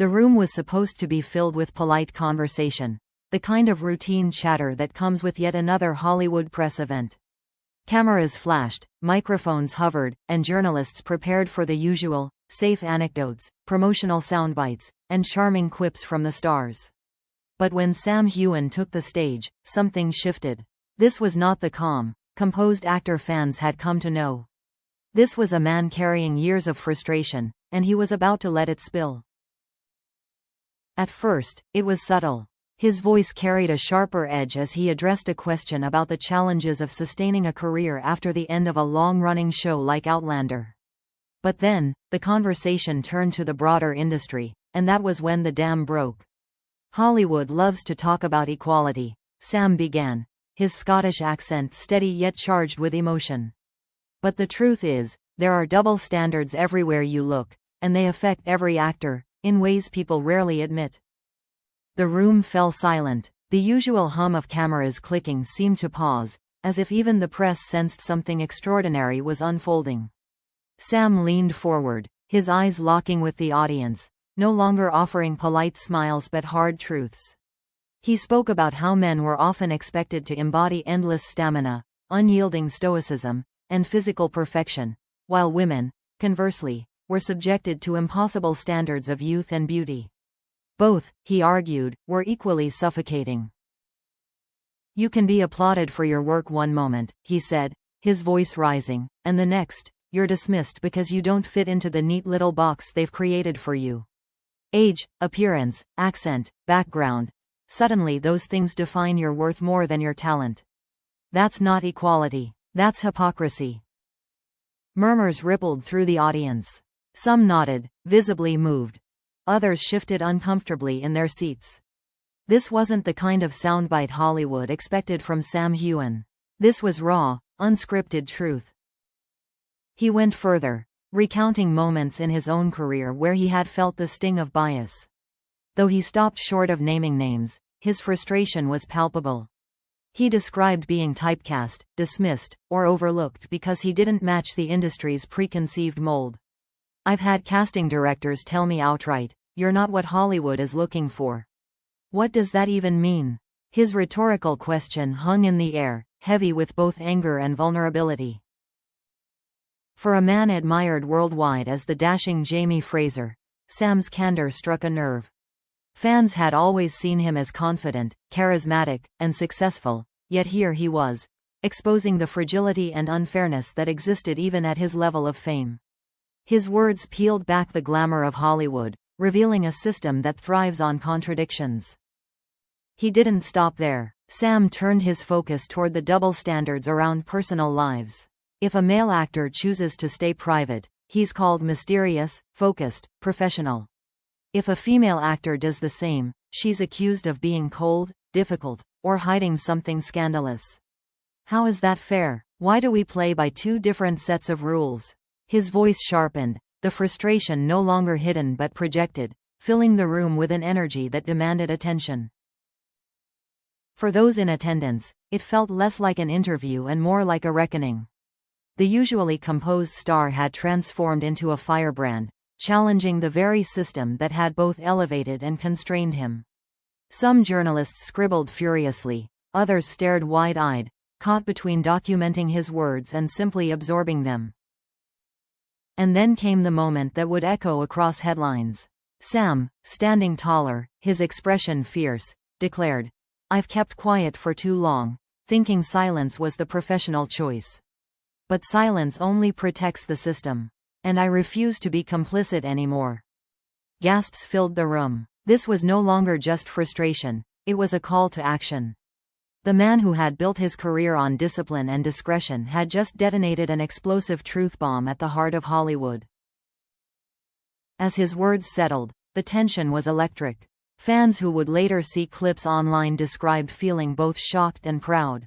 The room was supposed to be filled with polite conversation, the kind of routine chatter that comes with yet another Hollywood press event. Cameras flashed, microphones hovered, and journalists prepared for the usual, safe anecdotes, promotional soundbites, and charming quips from the stars. But when Sam Heughan took the stage, something shifted. This was not the calm, composed actor fans had come to know. This was a man carrying years of frustration, and he was about to let it spill. At first, it was subtle. His voice carried a sharper edge as he addressed a question about the challenges of sustaining a career after the end of a long-running show like Outlander. But then, the conversation turned to the broader industry, and that was when the dam broke. "Hollywood loves to talk about equality," Sam began, his Scottish accent steady yet charged with emotion. "But the truth is, there are double standards everywhere you look, and they affect every actor, in ways people rarely admit." The room fell silent. The usual hum of cameras clicking seemed to pause, as if even the press sensed something extraordinary was unfolding. Sam leaned forward, his eyes locking with the audience, no longer offering polite smiles but hard truths. He spoke about how men were often expected to embody endless stamina, unyielding stoicism, and physical perfection, while women, conversely, were subjected to impossible standards of youth and beauty. Both, he argued, were equally suffocating. "You can be applauded for your work one moment," he said, his voice rising, "and the next, you're dismissed because you don't fit into the neat little box they've created for you. Age, appearance, accent, background. Suddenly those things define your worth more than your talent. That's not equality. That's hypocrisy." Murmurs rippled through the audience. Some nodded, visibly moved. Others shifted uncomfortably in their seats. This wasn't the kind of soundbite Hollywood expected from Sam Heughan. This was raw, unscripted truth. He went further, recounting moments in his own career where he had felt the sting of bias. Though he stopped short of naming names, his frustration was palpable. He described being typecast, dismissed, or overlooked because he didn't match the industry's preconceived mold. "I've had casting directors tell me outright, 'You're not what Hollywood is looking for.'" What does that even mean? His rhetorical question hung in the air, heavy with both anger and vulnerability. For a man admired worldwide as the dashing Jamie Fraser, Sam's candor struck a nerve. Fans had always seen him as confident, charismatic, and successful, yet here he was, exposing the fragility and unfairness that existed even at his level of fame. His words peeled back the glamour of Hollywood, revealing a system that thrives on contradictions. He didn't stop there. Sam turned his focus toward the double standards around personal lives. If a male actor chooses to stay private, he's called mysterious, focused, professional. If a female actor does the same, she's accused of being cold, difficult, or hiding something scandalous. How is that fair? Why do we play by two different sets of rules? His voice sharpened, the frustration no longer hidden but projected, filling the room with an energy that demanded attention. For those in attendance, it felt less like an interview and more like a reckoning. The usually composed star had transformed into a firebrand, challenging the very system that had both elevated and constrained him. Some journalists scribbled furiously, others stared wide-eyed, caught between documenting his words and simply absorbing them. And then came the moment that would echo across headlines. Sam, standing taller, his expression fierce, declared, "I've kept quiet for too long, thinking silence was the professional choice. But silence only protects the system. And I refuse to be complicit anymore." Gasps filled the room. This was no longer just frustration, it was a call to action. The man who had built his career on discipline and discretion had just detonated an explosive truth bomb at the heart of Hollywood. As his words settled, the tension was electric. Fans who would later see clips online described feeling both shocked and proud.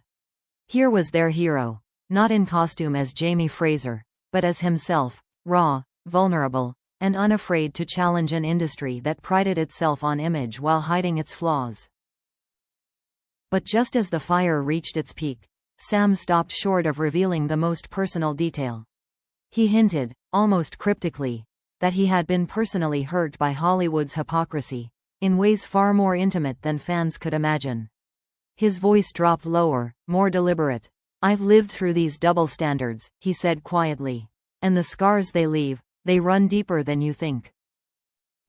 Here was their hero, not in costume as Jamie Fraser, but as himself, raw, vulnerable, and unafraid to challenge an industry that prided itself on image while hiding its flaws. But just as the fire reached its peak, Sam stopped short of revealing the most personal detail. He hinted, almost cryptically, that he had been personally hurt by Hollywood's hypocrisy, in ways far more intimate than fans could imagine. His voice dropped lower, more deliberate. "I've lived through these double standards," he said quietly. "And the scars they leave, they run deeper than you think."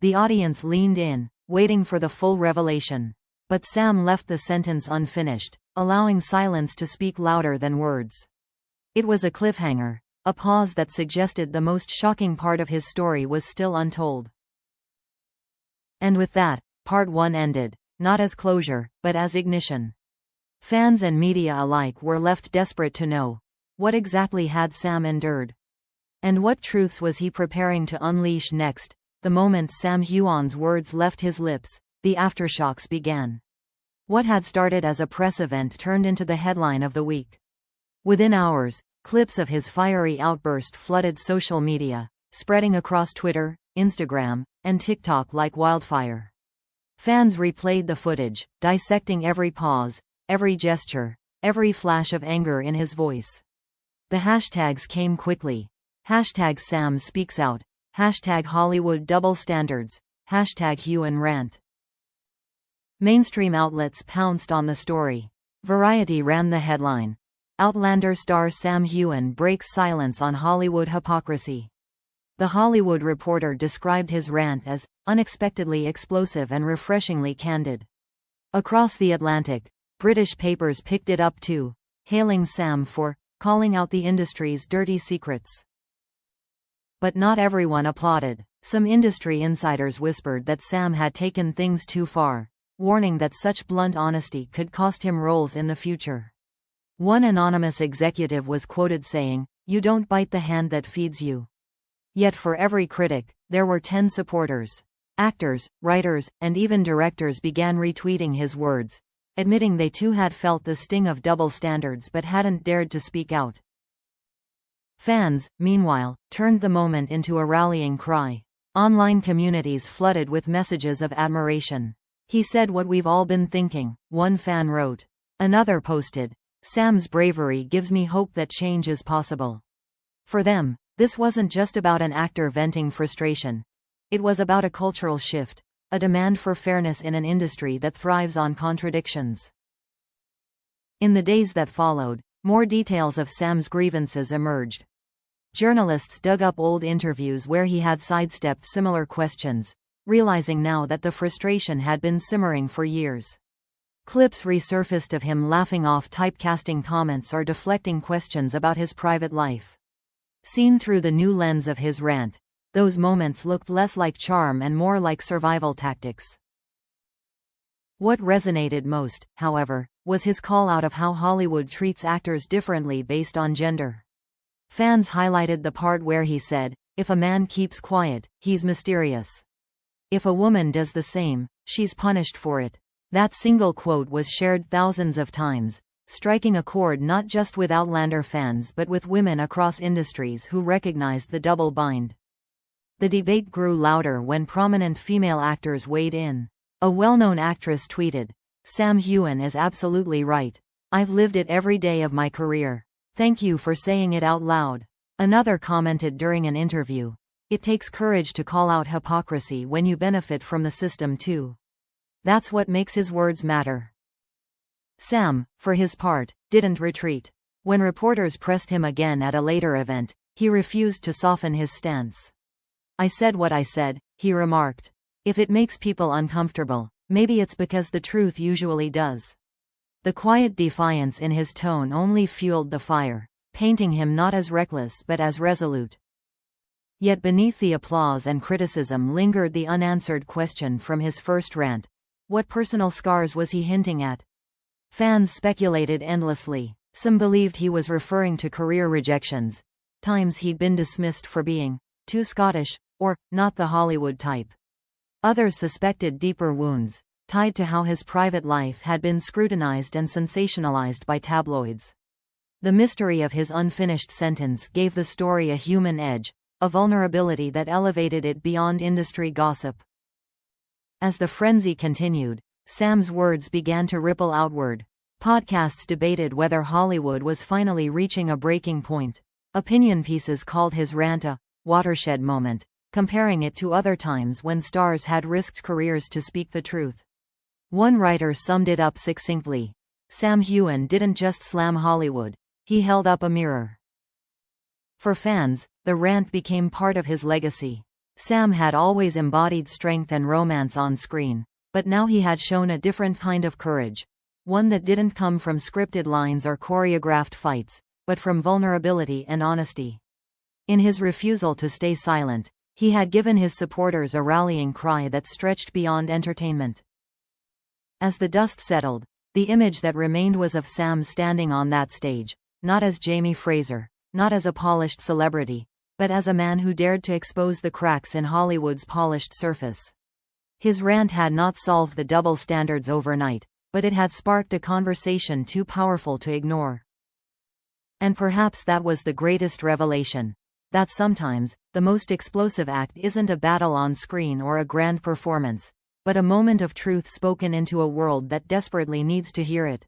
The audience leaned in, waiting for the full revelation. But Sam left the sentence unfinished, allowing silence to speak louder than words. It was a cliffhanger, a pause that suggested the most shocking part of his story was still untold. And with that, part 1 ended, not as closure, but as ignition. Fans and media alike were left desperate to know, what exactly had Sam endured? And what truths was he preparing to unleash next? The moment Sam Heughan's words left his lips, the aftershocks began. What had started as a press event turned into the headline of the week. Within hours, clips of his fiery outburst flooded social media, spreading across Twitter, Instagram, and TikTok like wildfire. Fans replayed the footage, dissecting every pause, every gesture, every flash of anger in his voice. The hashtags came quickly. Hashtag Sam speaks out. Hashtag Hollywood double standards. Hashtag Heughan Rant. Mainstream outlets pounced on the story. Variety ran the headline. Outlander star Sam Heughan breaks silence on Hollywood hypocrisy. The Hollywood Reporter described his rant as unexpectedly explosive and refreshingly candid. Across the Atlantic, British papers picked it up too, hailing Sam for calling out the industry's dirty secrets. But not everyone applauded. Some industry insiders whispered that Sam had taken things too far, warning that such blunt honesty could cost him roles in the future. One anonymous executive was quoted saying, "You don't bite the hand that feeds you." Yet for every critic, there were 10 supporters. Actors, writers, and even directors began retweeting his words, admitting they too had felt the sting of double standards but hadn't dared to speak out. Fans, meanwhile, turned the moment into a rallying cry. Online communities flooded with messages of admiration. "He said what we've all been thinking," one fan wrote. Another posted, "Sam's bravery gives me hope that change is possible." For them, this wasn't just about an actor venting frustration. It was about a cultural shift, a demand for fairness in an industry that thrives on contradictions. In the days that followed, more details of Sam's grievances emerged. Journalists dug up old interviews where he had sidestepped similar questions, realizing now that the frustration had been simmering for years. Clips resurfaced of him laughing off typecasting comments or deflecting questions about his private life. Seen through the new lens of his rant, those moments looked less like charm and more like survival tactics. What resonated most, however, was his call out of how Hollywood treats actors differently based on gender. Fans highlighted the part where he said, "If a man keeps quiet, he's mysterious. If a woman does the same, she's punished for it." That single quote was shared thousands of times, striking a chord not just with Outlander fans but with women across industries who recognized the double bind. The debate grew louder when prominent female actors weighed in. A well-known actress tweeted, "Sam Heughan is absolutely right. I've lived it every day of my career. Thank you for saying it out loud." Another commented during an interview, "It takes courage to call out hypocrisy when you benefit from the system too." That's what makes his words matter. Sam, for his part, didn't retreat. When reporters pressed him again at a later event, he refused to soften his stance. "I said what I said," he remarked. "If it makes people uncomfortable, maybe it's because the truth usually does." The quiet defiance in his tone only fueled the fire, painting him not as reckless but as resolute. Yet beneath the applause and criticism lingered the unanswered question from his first rant. What personal scars was he hinting at? Fans speculated endlessly. Some believed he was referring to career rejections, times he'd been dismissed for being too Scottish, or not the Hollywood type. Others suspected deeper wounds, tied to how his private life had been scrutinized and sensationalized by tabloids. The mystery of his unfinished sentence gave the story a human edge, a vulnerability that elevated it beyond industry gossip. As the frenzy continued, Sam's words began to ripple outward. Podcasts debated whether Hollywood was finally reaching a breaking point. Opinion pieces called his rant a watershed moment, comparing it to other times when stars had risked careers to speak the truth. One writer summed it up succinctly. Sam Heughan didn't just slam Hollywood, he held up a mirror. For fans, the Rant became part of his legacy. Sam had always embodied strength and romance on screen, but now he had shown a different kind of courage. One that didn't come from scripted lines or choreographed fights, but from vulnerability and honesty. In his refusal to stay silent, he had given his supporters a rallying cry that stretched beyond entertainment. As the dust settled, the image that remained was of Sam standing on that stage, not as Jamie Fraser, not as a polished celebrity, but as a man who dared to expose the cracks in Hollywood's polished surface. His rant had not solved the double standards overnight, but it had sparked a conversation too powerful to ignore. And perhaps that was the greatest revelation. That sometimes, the most explosive act isn't a battle on screen or a grand performance, but a moment of truth spoken into a world that desperately needs to hear it.